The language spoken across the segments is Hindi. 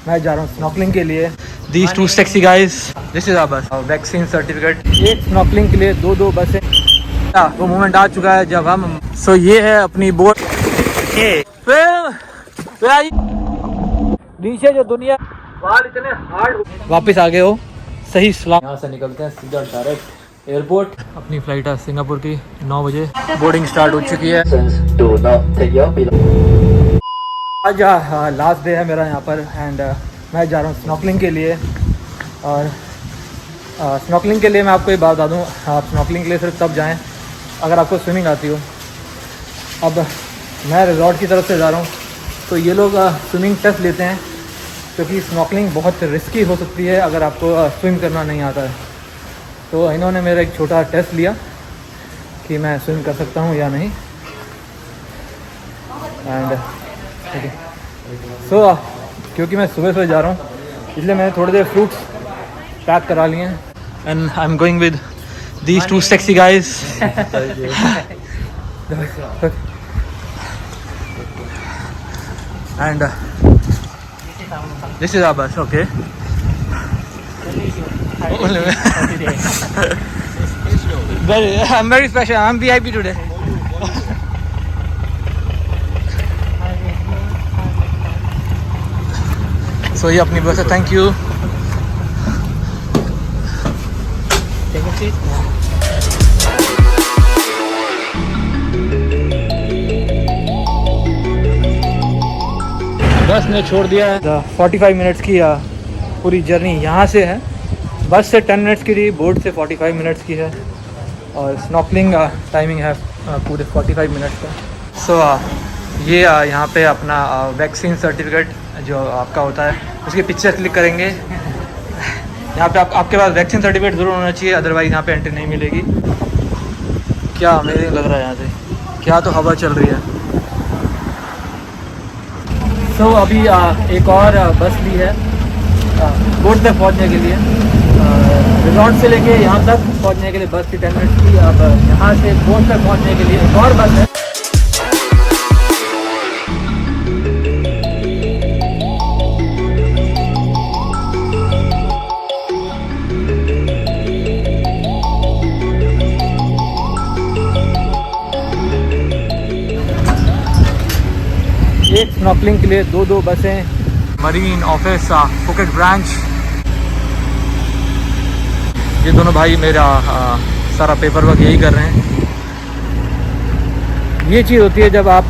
मैं जा रहा हूँ स्नॉर्कलिंग के लिए। These two sexy guys. This is our bus. Vaccine certificate, एक स्नॉर्कलिंग के लिए दो बसें। वो मोमेंट आ चुका है जब हम ये है अपनी बोट। नीचे जो दुनिया बाल इतने हार्ड, वापस आ गए हो सही सलाम। यहाँ से निकलते हैं सीधा डायरेक्ट एयरपोर्ट। अपनी फ्लाइट है सिंगापुर की 9 बजे। बोर्डिंग स्टार्ट हो चुकी है। आज लास्ट डे है मेरा यहाँ पर एंड मैं जा रहा हूँ स्नॉर्कलिंग के लिए। और स्नॉर्कलिंग के लिए मैं आपको ये बात बता दूँ, आप स्नॉर्कलिंग के लिए सिर्फ तब जाएं अगर आपको स्विमिंग आती हो। अब मैं रिजॉर्ट की तरफ से जा रहा हूँ तो ये लोग स्विमिंग टेस्ट लेते हैं क्योंकि स्नॉर्कलिंग बहुत रिस्की हो सकती है अगर आपको स्विम करना नहीं आता है। तो इन्होंने मेरा एक छोटा टेस्ट लिया कि मैं स्विम कर सकता हूँ या नहीं। एंड सो क्योंकि मैं सुबह जा रहा हूँ इसलिए मैंने थोड़ी देर फ्रूट्स पैक करा लिए हैं। And I'm going with these two sexy guys. And this is our bus, okay? I'm very special. I'm VIP today. So ये अपनी बस है, थैंक यू। बस ने छोड़ दिया है। 45 मिनट्स की पूरी जर्नी यहाँ से है। बस से 10 मिनट्स की थी, बोट से 45 मिनट्स की है और स्नॉर्कलिंग टाइमिंग है पूरे 45 मिनट्स का। सो ये यहाँ पे अपना वैक्सीन सर्टिफिकेट जो आपका होता है उसकी पिक्चर क्लिक करेंगे। यहाँ पे आपके पास वैक्सीन सर्टिफिकेट ज़रूर होना चाहिए, अदरवाइज़ यहाँ पे एंट्री नहीं मिलेगी। क्या अमेजिंग लग रहा है यहाँ से, क्या तो हवा चल रही है। तो अभी एक और बस भी है बोट तक पहुँचने के लिए। रिजॉर्ट से लेके यहाँ तक पहुँचने के लिए बस थी 10 मिनट्स की। अब यहाँ से बोट तक पहुँचने के लिए एक और बस है। एक स्नॉर्कलिंग के लिए दो बसें। Marine office Phuket branch. ये दोनों भाई मेरा सारा पेपर वर्क यही कर रहे हैं। ये चीज़ होती है जब आप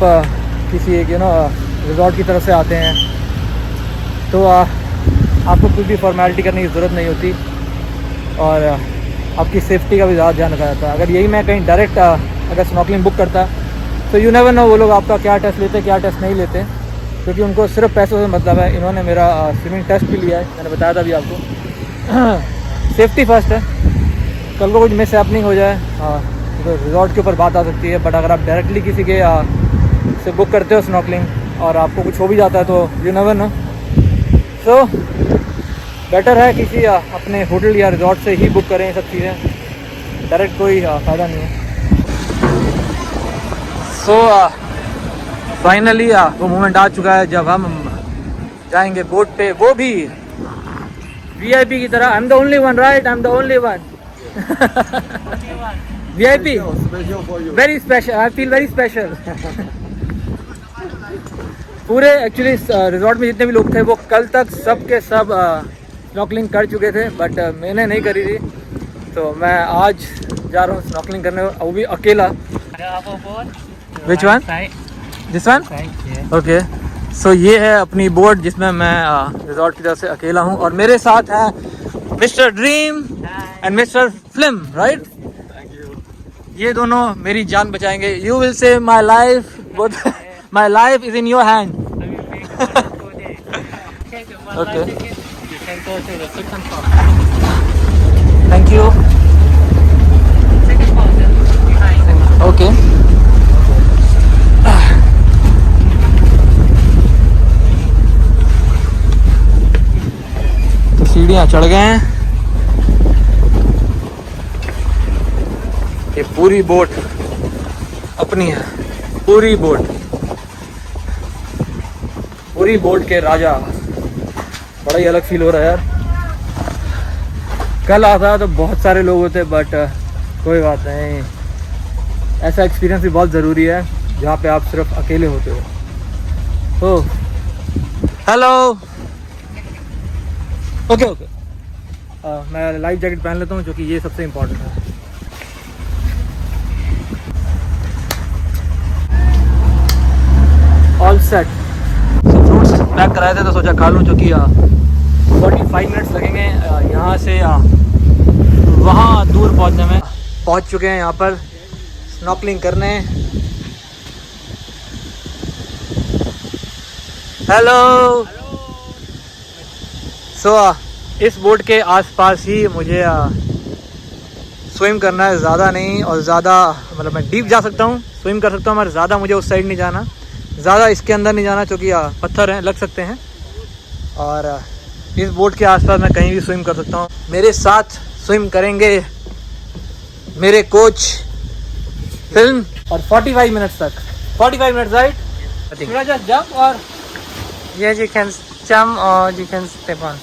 किसी एक रिजॉर्ट की तरफ से आते हैं तो आपको कुछ भी फॉर्मेलिटी करने की ज़रूरत नहीं होती और आपकी सेफ्टी का भी ज़्यादा ध्यान रखा जाता है। अगर यही मैं कहीं डायरेक्ट अगर स्नॉर्कलिंग बुक करता तो यू नेवर नो वो लोग आपका क्या टेस्ट लेते क्या टेस्ट नहीं लेते, क्योंकि उनको सिर्फ पैसों से मतलब है। इन्होंने मेरा स्विमिंग टेस्ट भी लिया है, मैंने बताया था अभी आपको। सेफ्टी फर्स्ट है, कल को कुछ मिस हैपनिंग हो जाए तो रिजॉर्ट के ऊपर बात आ सकती है। बट अगर आप डायरेक्टली किसी के से बुक करते हो स्नॉर्कलिंग और आपको कुछ हो भी जाता है तो you never know. So better है किसी अपने होटल या रिजॉर्ट से ही बुक करें ये सब चीज़ें, डायरेक्ट कोई फ़ायदा नहीं है। सो फाइनली वो मोमेंट आ चुका है जब हम जाएंगे बोट पे, वो भी VIP की तरह। I am the only one, right? I am the only one. VIP, very special, I feel very special. पूरे एक्चुअली रिजॉर्ट में जितने भी लोग थे वो कल तक सब के सब स्नॉर्कलिंग कर चुके थे, बट मैंने नहीं करी थी। तो मैं आज जा रहा हूँ स्नॉर्कलिंग करने, वो भी अकेला। Which one? This one? Okay. So ये है अपनी बोट जिसमें मैं रिजॉर्ट की तरफ से अकेला हूँ और मेरे साथ है mister dream and mister film, right? ये दोनों मेरी जान बचाएंगे। You will save my life, but my life is in your hand. Okay. Thank you. Okay. तो सीढ़ियाँ चढ़ गए हैं। ये पूरी बोट अपनी है, पूरी बोट के राजा बड़ा ही अलग फील हो रहा है यार। कल आता तो बहुत सारे लोग होते, बट कोई बात नहीं, ऐसा एक्सपीरियंस भी बहुत ज़रूरी है जहाँ पे आप सिर्फ अकेले होते हो। ओह हेलो, ओके ओके, मैं लाइफ जैकेट पहन लेता हूँ, जो कि ये सबसे इम्पोर्टेंट है। All set. सो फ्रूट्स पैक कराए थे तो सोचा खा लूँ, जो कि 45 मिनट्स लगेंगे यहाँ से वहाँ दूर पहुँचने में। पहुँच चुके हैं यहाँ पर स्नॉर्कलिंग करने। हेलो। सो इस बोट के आसपास ही मुझे स्विम करना है, ज़्यादा नहीं, और ज़्यादा मतलब मैं डीप जा सकता हूँ, स्विम कर सकता हूँ, मगर ज़्यादा मुझे उस साइड नहीं जाना, ज़्यादा इसके अंदर नहीं जाना, क्योंकि पत्थर हैं, लग सकते हैं। और इस बोट के आसपास मैं कहीं भी स्विम कर सकता हूँ। मेरे साथ स्विम करेंगे मेरे कोच फिल्म, और 45 मिनट्स तक, 45 minutes right? Should I just jump or? Yes, you can jump or you can step on.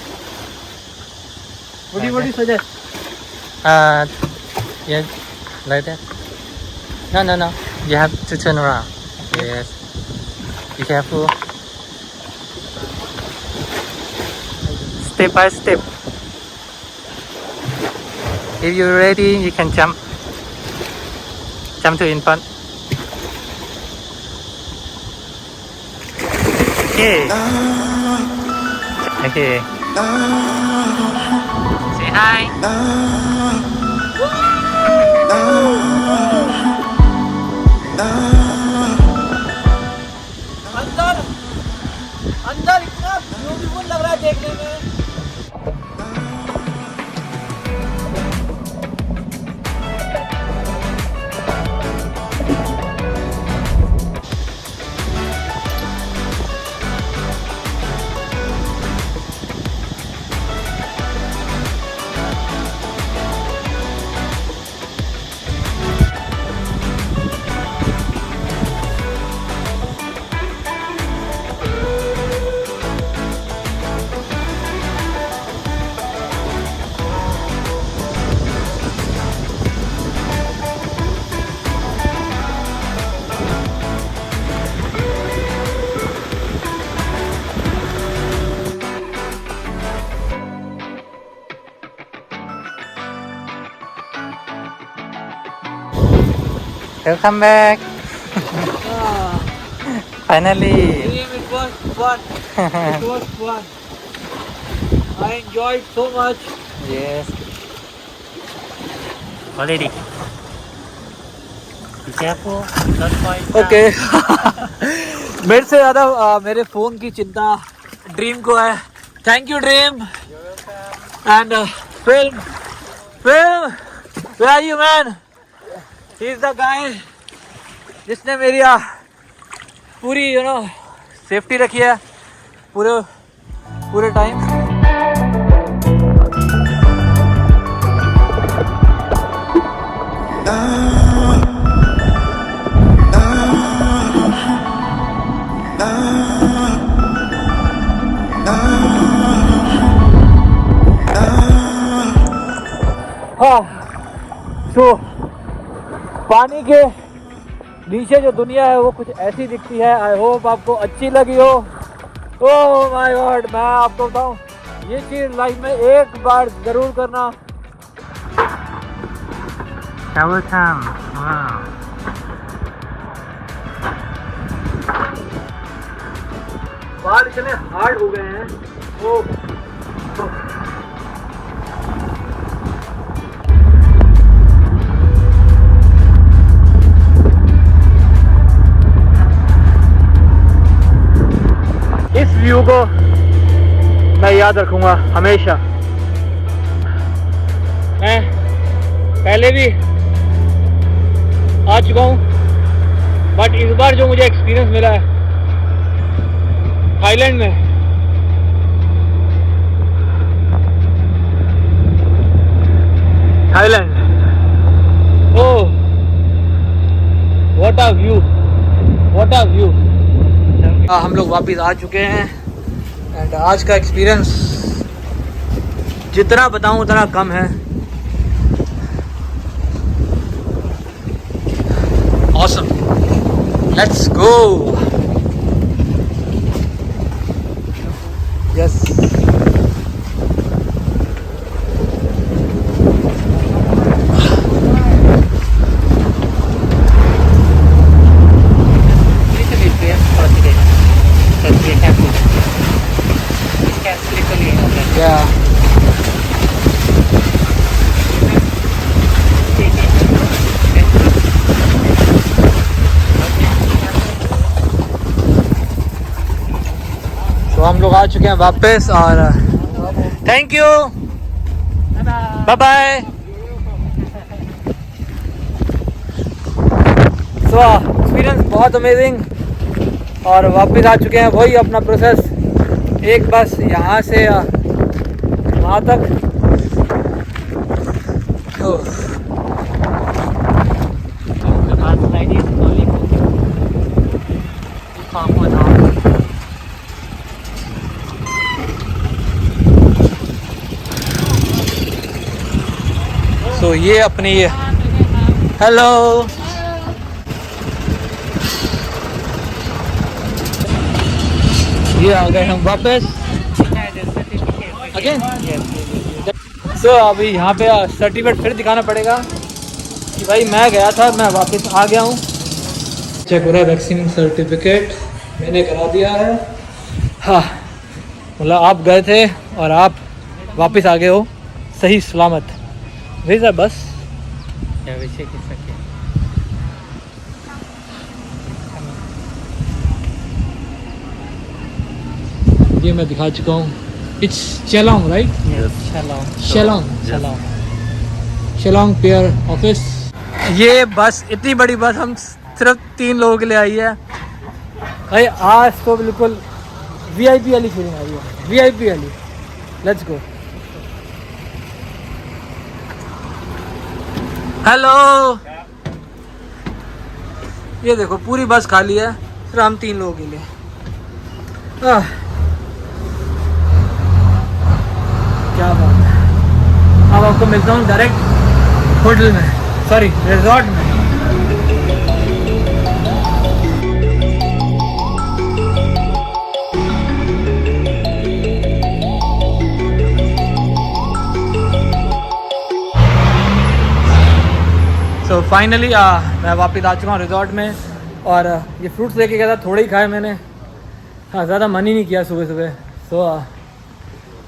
What do you suggest? Yeah, like that. No. You have to turn around. Yes. Be careful. Step by step. If you're ready, you can jump. Jump to in front. Okay. Okay. Say hi. अंदर इतना ब्यूटीफुल लग रहा है देखने में। Welcome back. Finally. It was fun. It was fun. I enjoyed so much. Yes. Already. Be careful. Don't fall down. Okay मेरे से ज़्यादा मेरे फ़ोन की चिंता ड्रीम को है। Thank you dream. And film where are you man? He is the guy जिसने मेरी पूरी सेफ्टी रखी है पूरे टाइम। हाँ, तो पानी के नीचे जो दुनिया है वो कुछ ऐसी दिखती है। आई होप आपको अच्छी लगी हो। ओह माय गॉड, मैं आपको बताऊं, ये चीज़ लाइफ में एक बार ज़रूर करना। Shower time. Wow. बाल इतने हार्ड हो गए हैं। ओह इस व्यू को मैं याद रखूंगा हमेशा। मैं पहले भी आ चुका हूँ, बट इस बार जो मुझे एक्सपीरियंस मिला है थाईलैंड में, oh what a view, what a view. हम लोग वापस आ चुके हैं एंड आज का एक्सपीरियंस जितना बताऊं उतना कम है। Awesome, let's go. यस, तो हम लोग आ चुके हैं वापस और thank you, bye bye. So experience बहुत अमेजिंग और वापस आ चुके हैं। वही अपना प्रोसेस, एक बस यहाँ से वहाँ तक। तो ये अपनी, हेलो, ये आ गए हम वापस अगेन। सो अभी यहाँ पे सर्टिफिकेट फिर दिखाना पड़ेगा कि भाई मैं गया था, मैं वापस आ गया हूँ। चेक हो रहा है, वैक्सीन सर्टिफिकेट मैंने करा दिया है। हाँ, मतलब आप गए थे और आप वापस आ गए हो सही सलामत। वही सर, बस ये मैं दिखा चुका हूँ। It's Shillong, right? Shillong pier office. ये बस, इतनी बड़ी बस हम सिर्फ 3 लोगों के लिए आई है भाई। आज तो बिल्कुल VIP वाली फीलिंग आई है, VIP वाली। Let's go. हेलो, ये देखो पूरी बस खाली है, सिर्फ हम 3 लोगों के लिए। क्या बात है। अब आपको मिलता हूँ डायरेक्ट होटल में, सॉरी रिजॉर्ट में। सो फाइनली मैं वापस आ चुका हूँ रिजॉर्ट में और ये फ्रूट्स लेके गया था, थोड़े ही खाए मैंने। हाँ, ज़्यादा मन ही नहीं किया सुबह सुबह। सो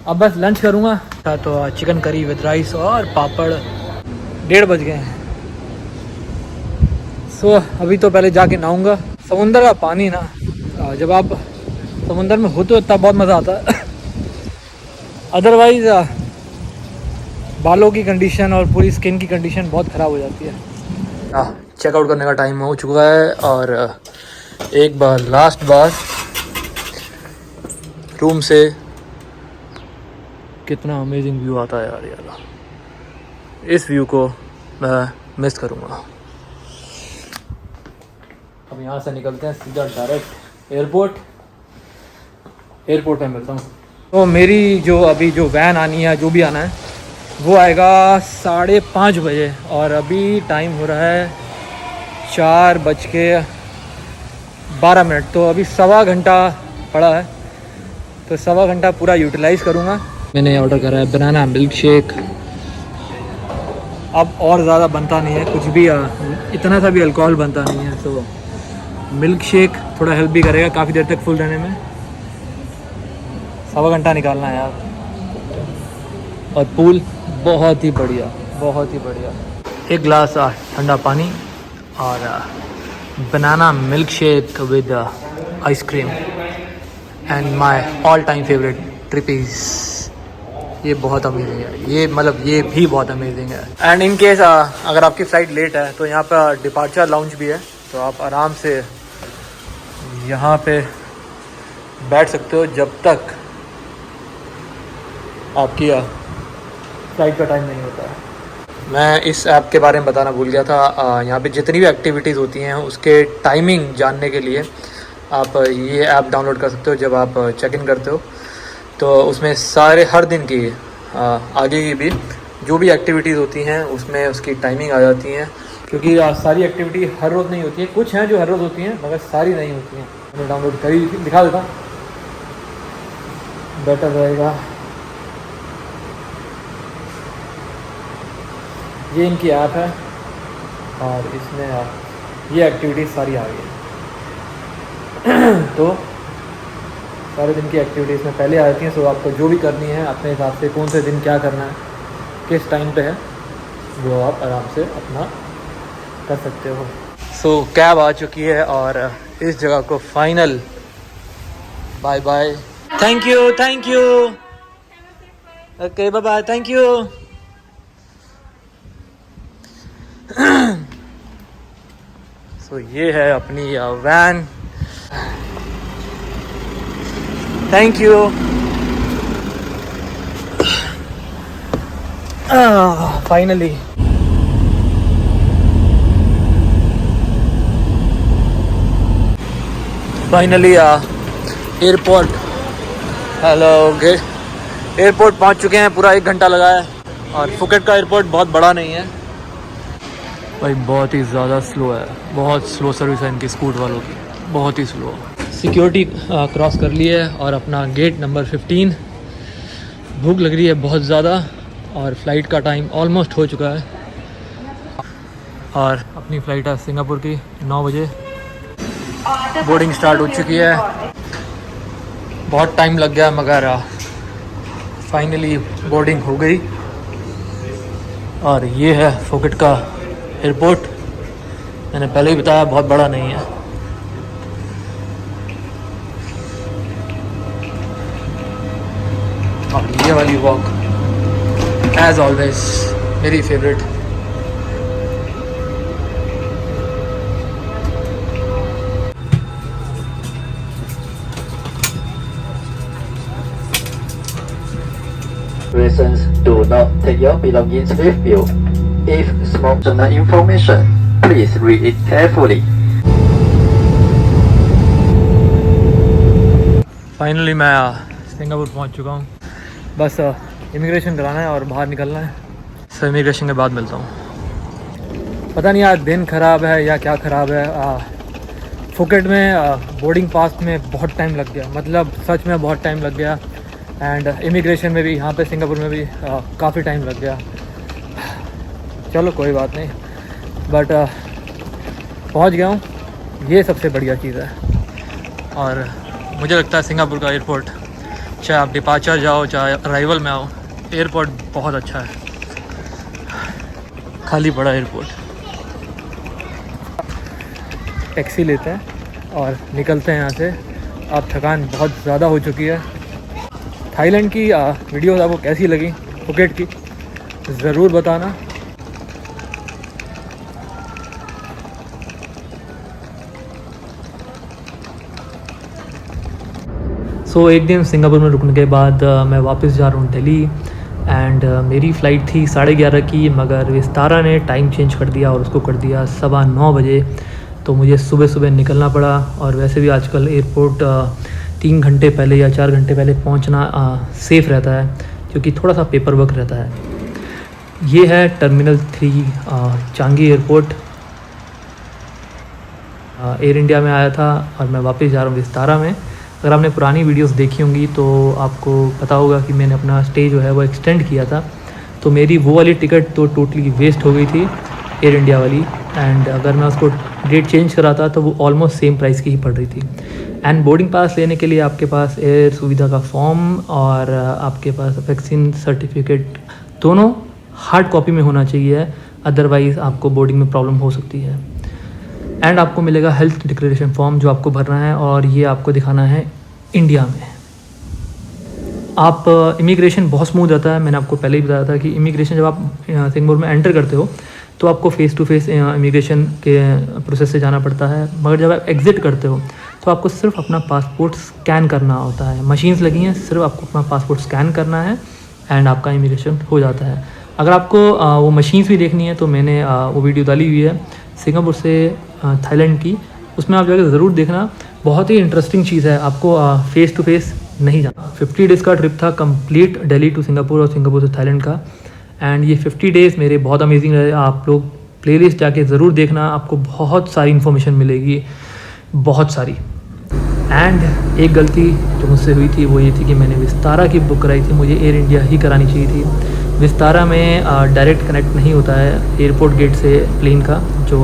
अब बस लंच करूँगा। तो चिकन करी विद राइस और पापड़। 1:30 बज गए हैं। सो अभी तो पहले जाके नहाऊंगा। समुंदर का पानी ना, जब आप समुंदर में होते हो तब बहुत मज़ा आता है। अदरवाइज़ बालों की कंडीशन और पूरी स्किन की कंडीशन बहुत ख़राब हो जाती है। चेकआउट करने का टाइम हो चुका है और एक बार लास्ट बार रूम से कितना अमेजिंग व्यू आता है यार। इस व्यू को मैं मिस करूँगा। अब यहाँ से निकलते हैं सीधा डायरेक्ट एयरपोर्ट पे मिलता हूँ। तो मेरी जो वैन आनी है, जो भी आना है, वो आएगा 5:30 बजे और अभी टाइम हो रहा है 4:12। तो अभी 1.25 घंटा पड़ा है, तो 1.25 घंटा पूरा यूटिलाइज़ करूँगा। मैंने ऑर्डर करा है बनाना मिल्क शेक। अब और ज़्यादा बनता नहीं है कुछ भी, इतना सा भी अल्कोहल बनता नहीं है। तो मिल्क शेक थोड़ा हेल्प भी करेगा काफ़ी देर तक फुल रहने में। 1.25 घंटा निकालना है यार। और पूल बहुत ही बढ़िया, बहुत ही बढ़िया। एक गिलास ठंडा पानी और banana milk shake with ice cream and my all time favourite ट्रिपीज़। ये बहुत अमेजिंग है, ये मतलब ये भी बहुत अमेजिंग है। एंड इन केस अगर आपकी फ़्लाइट लेट है तो यहाँ पर डिपार्चर लाउंज भी है, तो आप आराम से यहाँ पे बैठ सकते हो जब तक आपकी फ़्लाइट का टाइम नहीं होता है। मैं इस ऐप के बारे में बताना भूल गया था। यहाँ पे जितनी भी एक्टिविटीज़ होती हैं उसके टाइमिंग जानने के लिए आप ये ऐप डाउनलोड कर सकते हो। जब आप चेक इन करते हो तो उसमें सारे हर दिन की आगे की भी जो भी एक्टिविटीज़ होती हैं उसमें उसकी टाइमिंग आ जाती हैं, क्योंकि सारी एक्टिविटी हर रोज़ नहीं होती है, कुछ हैं जो हर रोज़ होती हैं मगर सारी नहीं होती हैं। मैंने डाउनलोड करी, दिखा देता हूँ, बेटर रहेगा। ये इनकी ऐप है और इसमें ये एक्टिविटीज़ सारी आ गई हैं। तो सारे दिन की एक्टिविटीज़ में पहले आ जाती हैं। सो आपको जो भी करनी है अपने हिसाब से, कौन से दिन क्या करना है, किस टाइम पे है, वो आप आराम से अपना कर सकते हो। सो कैब आ चुकी है और इस जगह को final bye bye. Thank you, thank you, okay bye bye, thank you. So ये है अपनी van, thank you. Finally airport, hello gate, airport पहुंच चुके हैं। पूरा 1 घंटा लगा है और फुकेट का एयरपोर्ट बहुत बड़ा नहीं है भाई, बहुत ही ज़्यादा स्लो है, बहुत स्लो सर्विस है इनकी स्कूट वालों की, बहुत ही स्लो। सिक्योरिटी क्रॉस कर ली है और अपना गेट नंबर 15। भूख लग रही है बहुत ज़्यादा और फ़्लाइट का टाइम ऑलमोस्ट हो चुका है और अपनी फ़्लाइट है सिंगापुर की 9 बजे। बोर्डिंग स्टार्ट हो चुकी है, बहुत टाइम लग गया मगर फाइनली बोर्डिंग हो गई। और ये है फुकेट का एयरपोर्ट, मैंने पहले ही बताया बहुत बड़ा नहीं है। और ये वाली वॉक एज ऑलवेज मेरी favourite. Reasons do not take your belongings with you. If small personal information, please read it carefully. Finally मैं सिंगापुर पहुंच चुका हूं, बस इमिग्रेशन कराना है और बाहर निकलना है। सो इमिग्रेशन के बाद मिलता हूं। पता नहीं आज दिन ख़राब है या क्या ख़राब है। फुकेट में बोर्डिंग पास में बहुत टाइम लग गया, मतलब सच में बहुत टाइम लग गया। एंड इमिग्रेशन में भी यहाँ पे सिंगापुर में भी काफ़ी टाइम लग गया। चलो कोई बात नहीं, बट पहुँच गया हूँ, ये सबसे बढ़िया चीज़ है। और मुझे लगता है सिंगापुर का एयरपोर्ट, चाहे आप डिपार्चर जाओ चाहे अराइवल में आओ, एयरपोर्ट बहुत अच्छा है। खाली पड़ा एयरपोर्ट। टैक्सी लेते हैं और निकलते हैं यहाँ से। अब थकान बहुत ज़्यादा हो चुकी है। थाईलैंड की वीडियोस आपको कैसी लगी, फुकेट की, ज़रूर बताना। सो एक दिन सिंगापुर में रुकने के बाद मैं वापस जा रहा हूँ दिल्ली। एंड मेरी फ़्लाइट थी 11:30 की, मगर विस्तारा ने टाइम चेंज कर दिया और उसको कर दिया 9:15 बजे। तो मुझे सुबह सुबह निकलना पड़ा। और वैसे भी आजकल एयरपोर्ट 3 घंटे पहले या 4 घंटे पहले पहुंचना सेफ़ रहता है, क्योंकि थोड़ा सा पेपर वर्क रहता है। ये है terminal 3 Changi airport. Air India में आया था और मैं वापस जा रहा हूँ विस्तारा में। अगर आपने पुरानी वीडियोस देखी होंगी तो आपको पता होगा कि मैंने अपना स्टे जो है वो एक्सटेंड किया था। तो मेरी वो वाली टिकट तो टोटली वेस्ट हो गई थी, एयर इंडिया वाली। एंड अगर मैं उसको डेट चेंज कराता तो वो ऑलमोस्ट सेम प्राइस की ही पड़ रही थी। एंड बोर्डिंग पास लेने के लिए आपके पास एयर सुविधा का फॉर्म और आपके पास वैक्सीन सर्टिफिकेट दोनों हार्ड कॉपी में होना चाहिए, अदरवाइज़ आपको बोर्डिंग में प्रॉब्लम हो सकती है। एंड आपको मिलेगा हेल्थ डिक्लेरेशन फॉर्म जो आपको भरना है और ये आपको दिखाना है इंडिया में। आप इमिग्रेशन बहुत स्मूथ रहता है। मैंने आपको पहले ही बताया था कि इमिग्रेशन जब आप सिंगापुर में एंटर करते हो तो आपको फ़ेस टू फेस इमिग्रेशन के प्रोसेस से जाना पड़ता है, मगर जब आप एग्ज़िट करते हो तो आपको सिर्फ अपना पासपोर्ट स्कैन करना होता है। मशीन्स लगी हैं, सिर्फ आपको अपना पासपोर्ट स्कैन करना है एंड आपका इमिग्रेशन हो जाता है। अगर आपको वो मशीन्स भी देखनी है तो मैंने वो वीडियो डाली हुई है सिंगापुर से थाईलैंड की, उसमें आप जाकर ज़रूर देखना। बहुत ही इंटरेस्टिंग चीज़ है। आपको फ़ेस टू फेस नहीं जाना। 50 डेज़ का ट्रिप था, कंप्लीट दिल्ली टू सिंगापुर और सिंगापुर से थाईलैंड का। एंड ये 50 डेज़ मेरे बहुत अमेजिंग रहे। आप लोग प्लेलिस्ट जाके ज़रूर देखना, आपको बहुत सारी इन्फॉर्मेशन मिलेगी, बहुत सारी। एंड एक गलती जो मुझसे हुई थी वो ये थी कि मैंने विस्तारा की बुक कराई थी, मुझे एयर इंडिया ही करानी चाहिए थी। विस्तारा में डायरेक्ट कनेक्ट नहीं होता है एयरपोर्ट गेट से प्लेन का, जो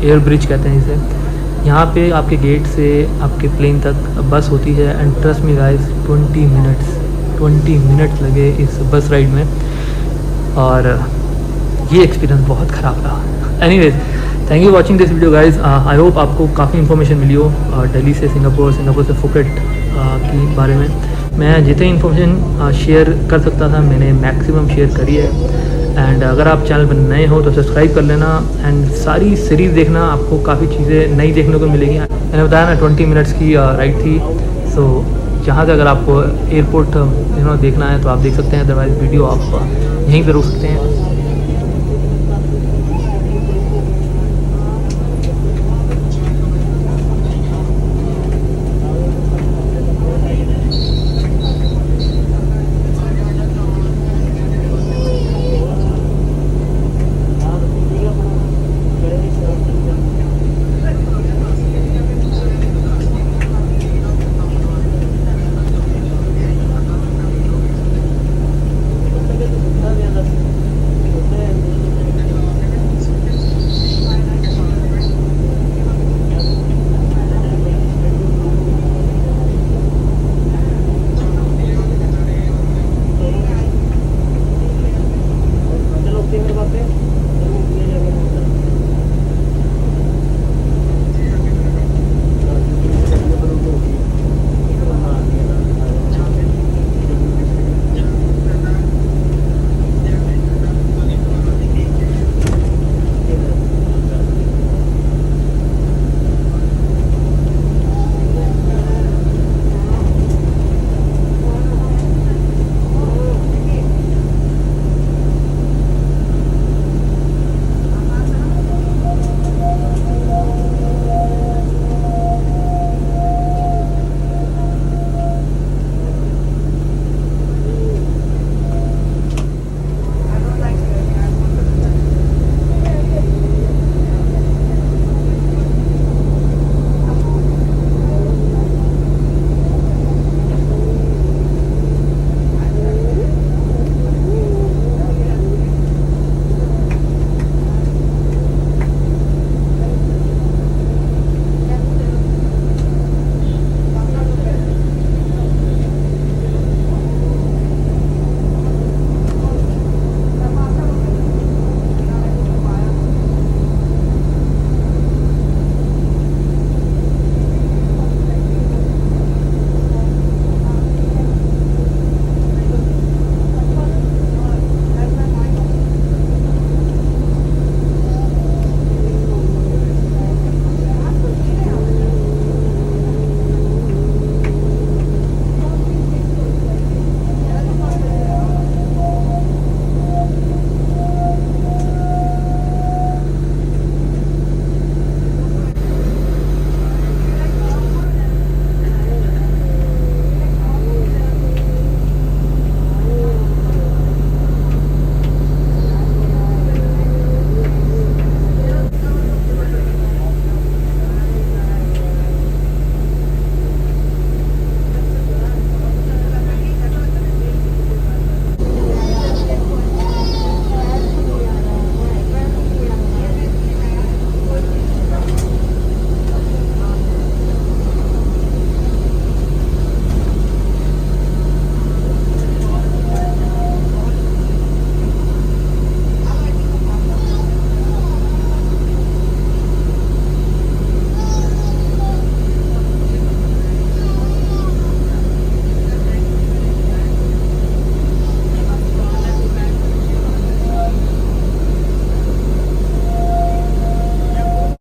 एयर ब्रिज कहते हैं इसे। यहाँ पे आपके गेट से आपके प्लेन तक बस होती है। And trust me guys, 20 minutes लगे इस बस राइड में, और ये एक्सपीरियंस बहुत ख़राब रहा। Anyways, thank you watching this video guys. I hope आपको काफ़ी इन्फॉर्मेशन मिली हो दिल्ली से सिंगापुर, सिंगापुर से फुकेट की बारे में। मैं जितनी इन्फॉर्मेशन शेयर कर सकता था मैंने मैक्सिमम शेयर करी है। एंड अगर आप चैनल पर नए हो तो सब्सक्राइब कर लेना एंड सारी सीरीज़ देखना, आपको काफ़ी चीज़ें नई देखने को मिलेगी। मैंने बताया ना 20 मिनट्स की राइड थी। सो जहाँ से अगर आपको एयरपोर्ट देखना है तो आप देख सकते हैं, अदरवाइज़ वीडियो आप यहीं पर रोक सकते हैं।